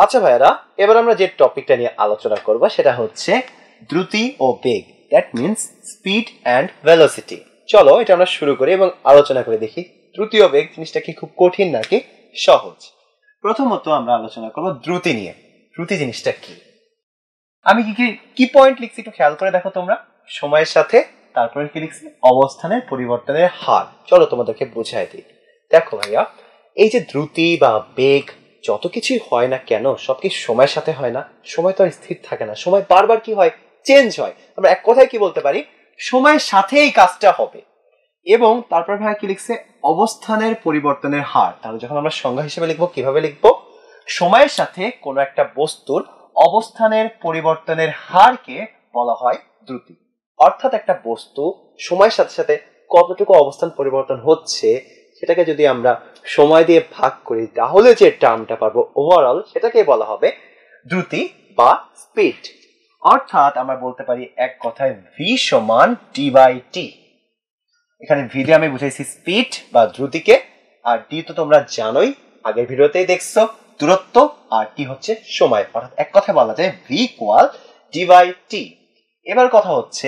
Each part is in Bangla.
আচ্ছা ভাইরা, এবার আমরা যে টপিকটা নিয়ে আলোচনা করব সেটা হচ্ছে দ্রুতি ও বেগ, that means speed and velocity. চলো এটা আমরা শুরু করি এবং আলোচনা করে দেখি দ্রুতি ও বেগ জিনিসটা কি খুব কঠিন নাকি সহজ। প্রথমত আমরা আলোচনা করব দ্রুতি নিয়ে। দ্রুতি জিনিসটা কি? আমি কি পয়েন্ট লিখছি একটু খেয়াল করে দেখো তোমরা। সময়ের সাথে, তারপরে কি লিখছি? অবস্থানের পরিবর্তনের হার। চলো তোমাদেরকে বুঝাই দিই। দেখো ভাইয়া, এই যে দ্রুতি বা বেগ যত কিছুই হয় না কেন, সব কি সময়ের সাথে হয় না? সময় তো আর স্থির থাকে না, সময় বারবার কি হয়? চেঞ্জ হয়। আমরা এক কথায় কি বলতে পারি? সময়ের সাথে এই কাজটা হবে। এবং তারপর ভাই কি লিখছে? অবস্থানের পরিবর্তনের হার। তাহলে যখন আমরা সংজ্ঞা হিসেবে লিখবো কিভাবে লিখবো? সময়ের সাথে কোনো একটা বস্তুর অবস্থানের পরিবর্তনের হারকে বলা হয় দ্রুতি। অর্থাৎ একটা বস্তু সময়ের সাথে সাথে কতটুকু অবস্থান পরিবর্তন হচ্ছে সেটাকে যদি আমরা সময় দিয়ে ভাগ করি তাহলে যে টার্মটা পাবো ওভারঅল, সেটাকে বলা হবে দ্রুতি বা স্পিড। অর্থাৎ আমরা বলতে পারি এক কথায় ভি সমান ডি বাই টি। এখানে ভি দিয়ে আমি বুঝাইছি স্পিড বা দ্রুতিকে, আর ডি তো তোমরা জানোই, আগের ভিডিওতেই দেখছো, দূরত্ব, আর টি হচ্ছে সময়। অর্থাৎ এক কথায় বলা যায় V equal D by T. এবার কথা হচ্ছে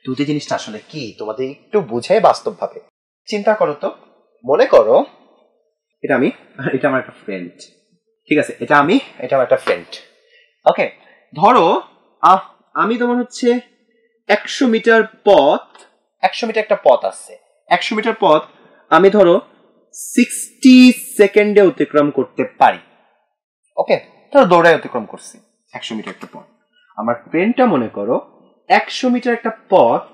দ্রুতি জিনিসটা আসলে কি, তোমাদের একটু বুঝাই বাস্তবভাবে। চিন্তা করো তো, মনে করো এটা আমি, এটা আমার একটা ফ্রেন্ড, ঠিক আছে? এটা আমার একটা ফ্রেন্ড। ওকে, ধরো আমি তোমার হচ্ছে 100 মিটার পথ, 100 মিটার একটা পথ আছে, 100 মিটার পথ আমি ধরো 60 সেকেন্ডে অতিক্রম করতে পারি। ওকে, ধরো দৌড়ায় অতিক্রম করছি 100 মিটার একটা পথ। আমার ফ্রেন্ডটা মনে করো 100 মিটার একটা পথ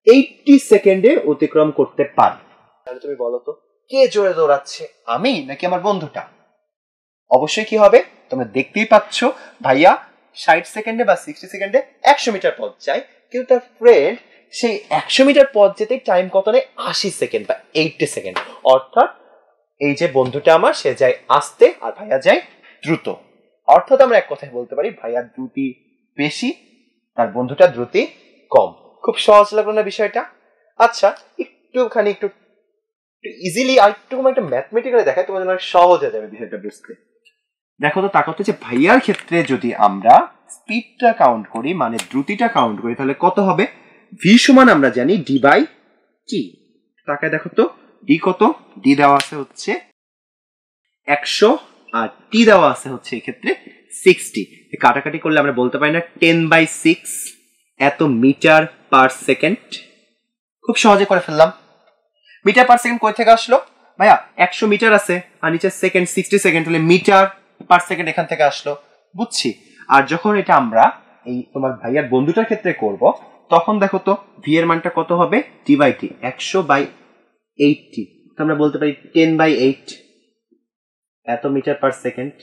80 সেকেন্ডে অতিক্রম করতে পারে। তাহলে তুমি বলো তো কে জোরে দৌড়াচ্ছে, আমি নাকি আমার বন্ধুটা? অবশ্যই কি হবে? তোমরা দেখতেই পাচ্ছ ভাইয়া 60 সেকেন্ডে বা 60 সেকেন্ডে 100 মিটার পথ যায়, কিন্তু তার ফ্রেন্ড সেই 100 মিটার পথ যেতে টাইম কত নেয়? 80 সেকেন্ড বা 80 সেকেন্ড। অর্থাৎ এই যে বন্ধুটা আমার, সে যায় আস্তে আর ভাইয়া যায় দ্রুত। অর্থাৎ আমরা এক কথায় বলতে পারি ভাইয়ার দ্রুতি বেশি, তার বন্ধুটা দ্রুতি কম। খুব সহজ লাগলো না বিষয়টা? আচ্ছা, একটু ইজিলি আর একটু একটা ম্যাথমেটিক্যালি দেখায়, তোমার জন্য সহজ হয়ে যাবে বিষয়টা বুঝতে। দেখো তো, তা করতে যে ভাইয়ার ক্ষেত্রে যদি আমরা স্পিডটা কাউন্ট করি, মানে দ্রুতিটা কাউন্ট করি, তাহলে কত হবে? ভি সমান আমরা জানি ডি বাই টি। তাকায় দেখো তো, ডি কত? ডি দেওয়া আছে হচ্ছে 100 আর টি দেওয়া আছে হচ্ছে এই ক্ষেত্রে 60। কাটাকাটি করলে আমরা বলতে পারি না 10/6 এত মিটার পার সেকেন্ড? খুব সহজে করে ফেললাম। মিটার পার সেকেন্ড কই থেকে আসলো ভাইয়া? 100 মিটার আছে আর নিচে সেকেন্ড 60 সেকেন্ড, হলে মিটার পার সেকেন্ড এখান থেকে আসলো, বুঝছি। আর যখন এটা আমরা এই তোমার ভাইয়ার বন্ধুটার ক্ষেত্রে করব, তখন দেখো তো ভি এর মানটা কত হবে? টি বাই টি, 100/80। আমরা বলতে পারি 10/8 এত মিটার পার সেকেন্ড।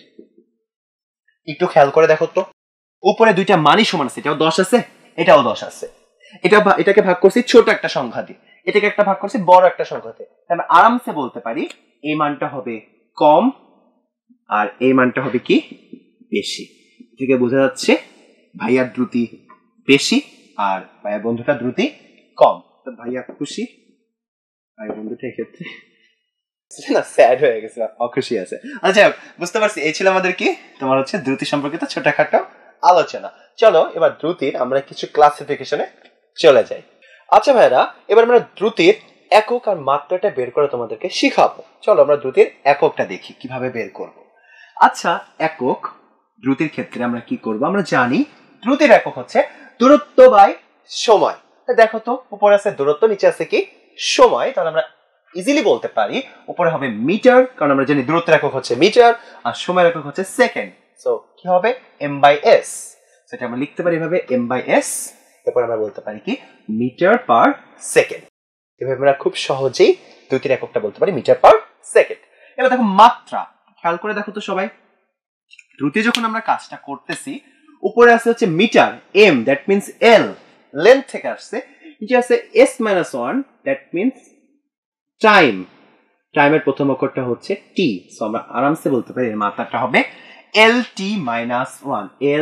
একটু খেয়াল করে দেখো তো, উপরে দুইটা মানই সমান আছে, এটাও 10 আছে, এটাও 10 আছে। এটাকে ভাগ করছি ছোট একটা সংখ্যা দিয়ে, এটাকে একটা ভাগ করছি বড় একটা সংখ্যা দিয়ে। আমরা আরামসে বলতে পারি এই মানটা হবে কম আর এই মানটা হবে কি? বেশি। থেকে বোঝা যাচ্ছে ভাইয়ার দ্রুতি বেশি আর ভাইয়ার বন্ধুটা দ্রুতি কম। তো ভাইয়া খুশি, আর বন্ধুটা এক্ষেত্রে না স্যাড হয়ে গেছে, অখুশি আছে। আচ্ছা, বুঝতে পারছি। এই ছিল আমাদের কি তোমার হচ্ছে দ্রুতি সম্পর্কিত ছোটখাটো আলোচনা। চলো এবার দ্রুতির আমরা কিছু ক্লাসিফিকেশনে চলে যাই। আচ্ছা ভাইরা, এবার আমরা দ্রুতির একক আর মাত্রাটা বের করে তোমাদেরকে শিখাবো। চলো আমরা দ্রুতির এককটা দেখি কিভাবে বের করব। আচ্ছা, একক দ্রুতির ক্ষেত্রে আমরা কি করব? আমরা জানি দ্রুতির একক হচ্ছে দূরত্ব বাই সময়। দেখো তো, উপরে আছে দূরত্ব, নিচে আছে কি? সময়। তাহলে আমরা ইজিলি বলতে পারি উপরে হবে মিটার, কারণ আমরা জানি দূরত্বের একক হচ্ছে মিটার আর সময়ের একক হচ্ছে সেকেন্ড। সো কি হবে? m/s। সেটা আমরা লিখতে পারি এভাবে m/s। এরপর আমরা বলতে পারি কি? Metre per second. এভাবে আমরা খুব সহজেই দ্রুতির এককটা বলতে পারি মিটার পার সেকেন্ড। এবার দেখো মাত্রা, খেয়াল করে দেখো তো সবাই, দ্রুতি যখন আমরা কাজটা করতেছি, উপরে আছে হচ্ছে metre, m that means l length থেকে আসছে, নিচে আছে s-1 that means t time, টাইমের প্রথম অক্ষরটা হচ্ছে টি, সো আমরা আরামসে বলতে পারি এর মাত্রাটা হবে LT-1,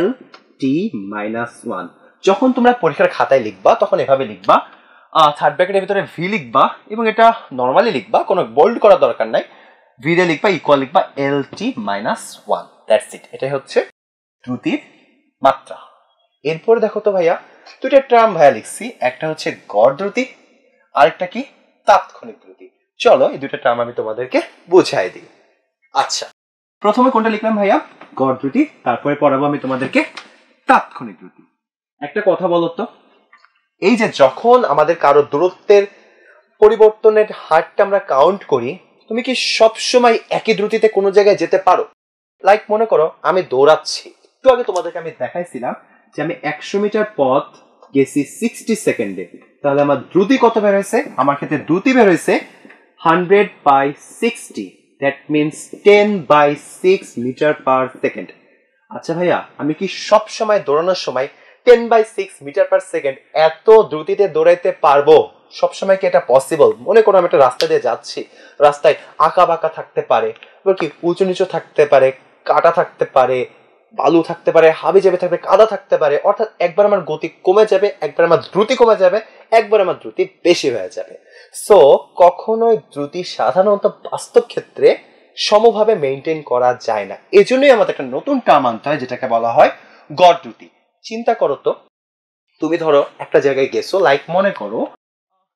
LT-1। যখন তোমরা পরীক্ষার খাতায় লিখবা তখন এভাবে লিখবা, থার্ড ব্র্যাকেটের ভিতরে ভি লিখবা এবং এটা নর্মালি লিখবা, কোনো বোল্ড করার দরকার নাই, ভি রে লিখবা ইকুয়াল লিখবা LT-1, দ্যাটস ইট। এটাই হচ্ছে দ্রুতির মাত্রা। এরপর দেখো তো ভাইয়া দুইটা টার্ম ভাইয়া লিখছি, একটা হচ্ছে গড় দ্রুতি, আরেকটা কি তাৎক্ষণিক দ্রুতি। চলো এই দুইটা টার্ম আমি তোমাদেরকে বুঝাই দিই। আচ্ছা, প্রথমে কোনটা লিখলাম ভাইয়া? গড় দ্রুতি, তারপরে পড়াবো আমি তোমাদেরকে তাৎক্ষণিক দ্রুতি। একটা কথা বলো তো, এই যে যখন আমাদের কারো দূরত্বের পরিবর্তনের হারটা আমরা কাউন্ট করি, তুমি কি সব সময় একই দ্রুতিতে কোনো জায়গায় যেতে পারো? লাইক মনে করো আমি দৌড়াচ্ছি, একটু আগে তোমাদেরকে আমি দেখাইছিলাম যে আমি 100 মিটার পথ গেছি 60 সেকেন্ডে, তাহলে আমার দ্রুতি কত বের হয়েছে? আমার ক্ষেত্রে দ্রুতি বের হয়েছে 100/60, that means 10/6 metre per second. আচ্ছা ভাইয়া, আমি কি সব সময় দৌড়ানোর সময় 10/6 মিটার পার সেকেন্ড এত দ্রুতিতে দৌড়াইতে পারবো? সবসময় কি এটা পসিবল? মনে করো আমি একটা রাস্তা দিয়ে যাচ্ছি, রাস্তায় আঁকা বাঁকা থাকতে পারে, কি উঁচু নিচু থাকতে পারে, কাটা থাকতে পারে, বালু থাকতে পারে, হাবি জাবি থাকবে, কাদা থাকতে পারে, অর্থাৎ একবার আমার গতি কমে যাবে, একবার আমার দ্রুতি কমে যাবে, একবার আমার দ্রুতি বেশি হয়ে যাবে। সো কখনোই দ্রুতি সাধারণত বাস্তব ক্ষেত্রে সমভাবে মেনটেন করা যায় না, এজন্যই আমাদের একটা নতুন টার্ম আনতে হয় যেটাকে বলা হয় গড় দ্রুতি। চিন্তা করো তো, তুমি ধরো একটা জায়গায় গেছো, লাইক মনে করো,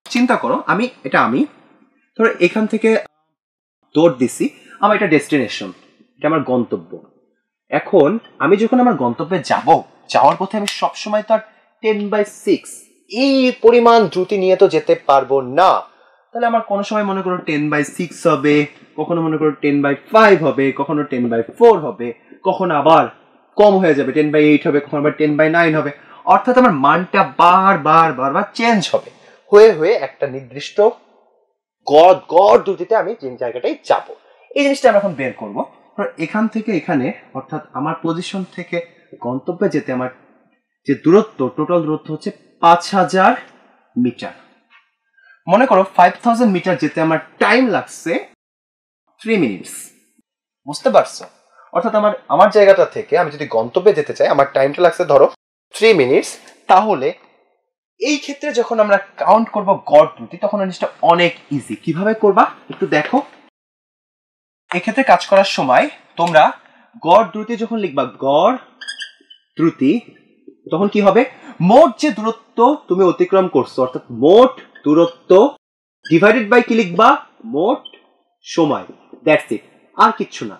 চিন্তা করো আমি ধরো এখান থেকে দৌড় দিছি, আমার এটা ডেস্টিনেশন, এটা আমার গন্তব্য। এখন আমি যখন আমার গন্তব্যে যাব, যাওয়ার পথে আমি সবসময় তো আর 10/6 এই পরিমাণ দ্রুতি নিয়ে তো যেতে পারবো না। তাহলে আমার কোনো সময় মনে করো 10/6 হবে, কখনো মনে করো 10/5 হবে, কখনো 10/4 হবে, কখনো আবার কম হয়ে যাবে 10/8 হবে, কখনো আবার 10/9 হবে। অর্থাৎ আমার মানটা বারবার চেঞ্জ হবে, হয়ে হয়ে একটা নির্দিষ্ট গড় দ্রুতিতে আমি যে জায়গাটায় যাব। এই জিনিসটা আমরা এখন বের করবো। এখান থেকে এখানে, অর্থাৎ আমার পজিশন থেকে গন্তব্যে যেতে আমার যে দূরত্ব, টোটাল দূরত্ব হচ্ছে 5000 মিটার। মনে করো 5000 মিটার যেতে আমার টাইম লাগছে 3 মিনিটস। বুঝতে পারছো? অর্থাৎ আমার জায়গাটা থেকে আমি যদি গন্তব্যে যেতে চাই, আমার টাইমটা লাগছে ধরো 3 মিনিটস। তাহলে এই ক্ষেত্রে যখন আমরা কাউন্ট করব গড় দ্রুতি, তখন জিনিসটা অনেক ইজি। কিভাবে করবা একটু দেখো। এক্ষেত্রে কাজ করার সময় তোমরা গড় দ্রুতি যখন লিখবা, গড় দ্রুতি, তখন কি হবে? মোট যে দূরত্ব তুমি অতিক্রম করছো, অর্থাৎ মোট দূরত্ব ডিভাইডেড বাই কি লিখবা? মোট সময়, দ্যাটস ইট, আর কিচ্ছু না।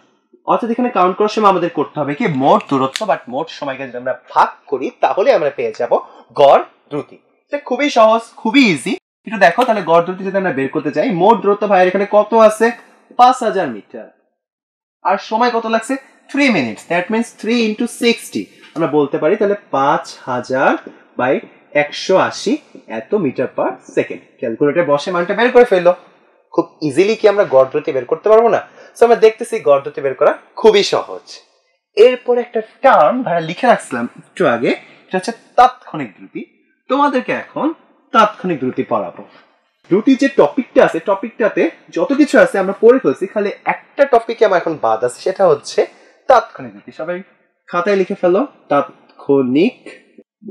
অর্থাৎ এখানে কাউন্ট করার সময় আমাদের করতে হবে কি, মোট দূরত্ব বাট মোট সময়কে যদি আমরা ভাগ করি, তাহলে আমরা পেয়ে যাব গড় দ্রুতি। এটা খুবই সহজ, খুবই ইজি। একটু দেখো তাহলে গড় দ্রুতি যদি আমরা বের করতে চাই, মোট দূরত্ব ভাইয়ের এখানে কত আছে? 5000 মিটার, আর সময় কত লাগছে? 3 মিনিটস, দ্যাট মিনস 3 × 60। আমরা বলতে পারি তাহলে 5000/180 এত মিটার পার সেকেন্ড। ক্যালকুলেটর বসে মানটা বের করে ফেললো। খুব ইজিলি কি আমরা গড় দ্রুতি বের করতে পারবো না? সো আমরা দেখতেছি গড় দ্রুতি বের করা খুবই সহজ। এরপর একটা টার্ম ভাইয়া লিখে রাখছিলাম একটু আগে, এটা হচ্ছে তাৎক্ষণিক দ্রুতি। তোমাদেরকে এখন তাৎক্ষণিক দ্রুতি পড়াবো। দ্রুতি যে টপিকটা আছে, টপিকটাতে যত কিছু আছে আমরা পড়ে ফেলছি, খালি একটা টপিকে আমার এখন বাদ আছে, সেটা হচ্ছে তাৎক্ষণিক দ্রুতি। সবাই খাতায় লিখে ফেলো, তাৎক্ষণিক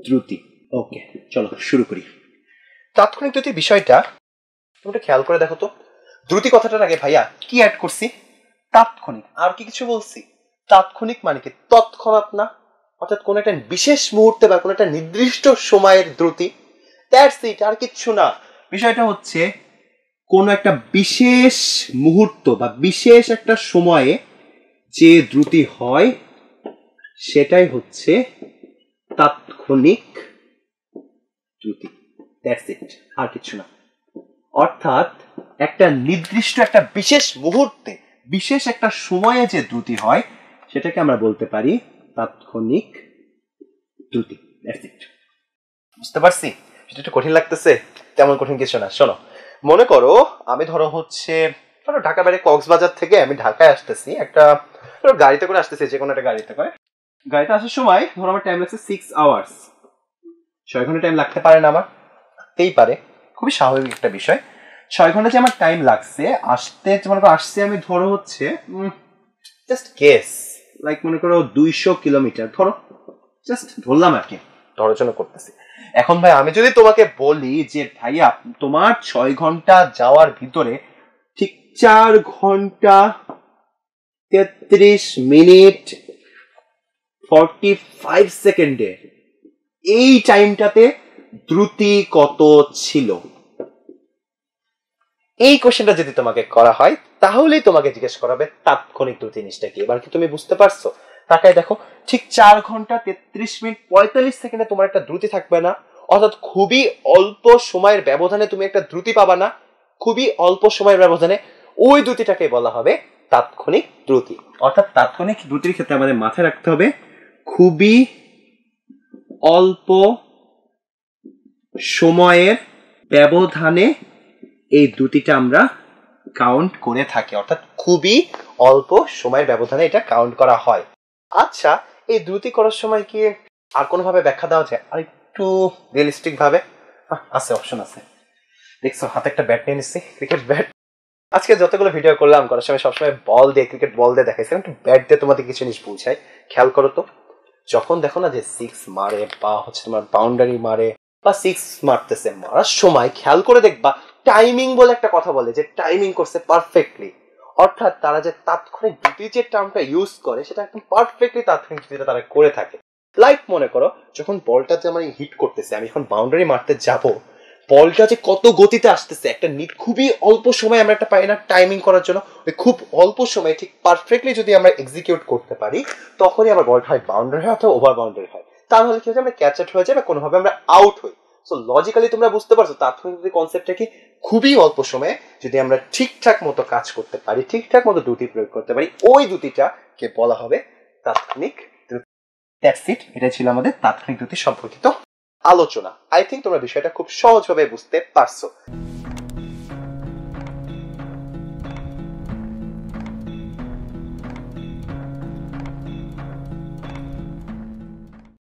দ্রুতি। ওকে, চলো শুরু করি। তাৎক্ষণিক দ্রুতি বিষয়টা তোমরা খেয়াল করে দেখো তো, দ্রুতি কথাটার আগে ভাইয়া কি অ্যাড করছি? তাৎক্ষণিক। আর কি কিছু বলছি? তাৎক্ষণিক মানে কি? তৎক্ষণাৎ না, অর্থাৎ কোন একটা বিশেষ মুহূর্তে বা কোন একটা নির্দিষ্ট সময়ের দ্রুতি, দ্যাটস ইট, আর কিচ্ছু না। বিষয়টা হচ্ছে কোন একটা বিশেষ মুহূর্ত বা বিশেষ একটা সময়ে যে দ্রুতি হয়, সেটাই হচ্ছে তাৎক্ষণিক দ্রুতি, দ্যাটস ইট, আর কিছু না। অর্থাৎ একটা নির্দিষ্ট একটা বিশেষ মুহূর্তে, বিশেষ একটা সময়ে যে দ্রুতি হয়, সেটাকে আমরা বলতে পারি তাৎক্ষণিক দ্রুতি, দ্যাটস ইট। বুঝতে পারছি? সেটা একটু কঠিন লাগতেছে? তেমন কঠিন কিছু না। শোনো, মনে করো আমি ধরো ঢাকা বাইরে কক্সবাজার থেকে আমি ঢাকায় আসতেছি, একটা গাড়িতে করে আসতেছি, যে কোনো একটা গাড়িতে করে। গাড়িতে আসার সময় ধরো আমার টাইম লাগছে 6 আওয়ার্স। 6 ঘন্টা টাইম লাগতে পারে না? আমার লাগতেই পারে, খুবই স্বাভাবিক একটা বিষয়। 6 ঘন্টা যে আমার টাইম লাগছে আসতে, মনে করো আসছে আমি ধরো হচ্ছে জাস্ট গেস লাইক মনে করো 200 কিলোমিটার, ধরো জাস্ট ধরলাম আর কি, ধরার জন্য করতেছি। এখন ভাই আমি যদি তোমাকে বলি যে ভাইয়া তোমার 6 ঘন্টা যাওয়ার ভিতরে ঠিক 4 ঘন্টা 33 মিনিট 45 সেকেন্ডে এই টাইমটাতে দ্রুতি কত ছিল? এই কোশ্চেনটা যদি তোমাকে করা হয় তাহলেই তোমাকে জিজ্ঞেস করাবে তাৎক্ষণিক দ্রুতি জিনিসটা কি। এবার কি তুমি বুঝতে পারছো? তাকায় দেখো, ঠিক 4 ঘন্টা 33 মিনিট 45 সেকেন্ডে তোমার একটা দ্রুতি থাকবে না, অর্থাৎ খুবই অল্প সময়ের ব্যবধানে তুমি একটা দ্রুতি পাবা না, খুবই অল্প সময়ের ব্যবধানে। ওই দ্রুতিটাকে বলা হবে তাৎক্ষণিক দ্রুতি। অর্থাৎ তাৎক্ষণিক দ্রুতির ক্ষেত্রে আমাদের মাথায় রাখতে হবে খুবই অল্প সময়ের ব্যবধানে এই দ্রুতিটা আমরা কাউন্ট করে থাকি, অর্থাৎ খুবই অল্প সময়ের ব্যবধানে এটা কাউন্ট করা হয়। আচ্ছা, এই দ্রুতি করার সময় কি আর কোনো ভাবে ব্যাখ্যা দেওয়া যায় আর একটু রিয়েলিস্টিক ভাবে? আছে, অপশন আছে। দেখছো হাতে একটা ব্যাট নিয়ে নিচ্ছি, ক্রিকেট ব্যাট। আজকে যতগুলো ভিডিও করলাম করার সময় সবসময় বল দিয়ে, ক্রিকেট বল দিয়ে দেখাইছিলাম, একটু ব্যাট দিয়ে তোমাদের কিছু জিনিস বুঝাই। খেয়াল করো তো, যখন দেখো না যে 6 মারে বা হচ্ছে তোমার বাউন্ডারি মারে বা 6 মারতেছে, মারার সময় খেয়াল করে দেখবা টাইমিং বলে একটা কথা বলে, যে টাইমিং করছে পারফেক্টলি। অর্থাৎ তারা যে তাৎক্ষণিক দ্রুতি যে টার্মটা ইউজ করে সেটা একদম পারফেক্টলি তাৎক্ষণিক দ্রুতিটা তারা করে থাকে। লাইক মনে করো যখন বলটা যে আমার হিট করতেছে, আমি এখন বাউন্ডারি মারতে যাব, বলটা যে কত গতিতে আসতেছে, একটা খুবই অল্প সময় আমরা একটা পাই না টাইমিং করার জন্য, ওই খুব অল্প সময় ঠিক পারফেক্টলি যদি আমরা এক্সিকিউট করতে পারি তখনই আমার বলটা হয় বাউন্ডারি হয় অথবা ওভার বাউন্ডারি হয়। তাহলে কি হচ্ছে, আমরা ক্যাচ আউট হয়ে যাবে, কোনোভাবে আমরা আউট হই। সো লজিক্যালি তোমরা বুঝতে পারছো তাৎক্ষণিক কনসেপ্টটা কি? খুবই অল্প সময়ে যদি আমরা ঠিকঠাক মতো কাজ করতে পারি, ঠিকঠাক মতো দ্রুতি প্রয়োগ করতে পারি, ওই দ্রুতিটাকে বলা হবে তাৎক্ষণিক দ্রুতি। দ্যাটস ইট, এটা ছিল আমাদের তাৎক্ষণিক দ্রুতি সম্পর্কিত আলোচনা। আই থিঙ্ক তোমরা বিষয়টা খুব সহজভাবে বুঝতে পারছো।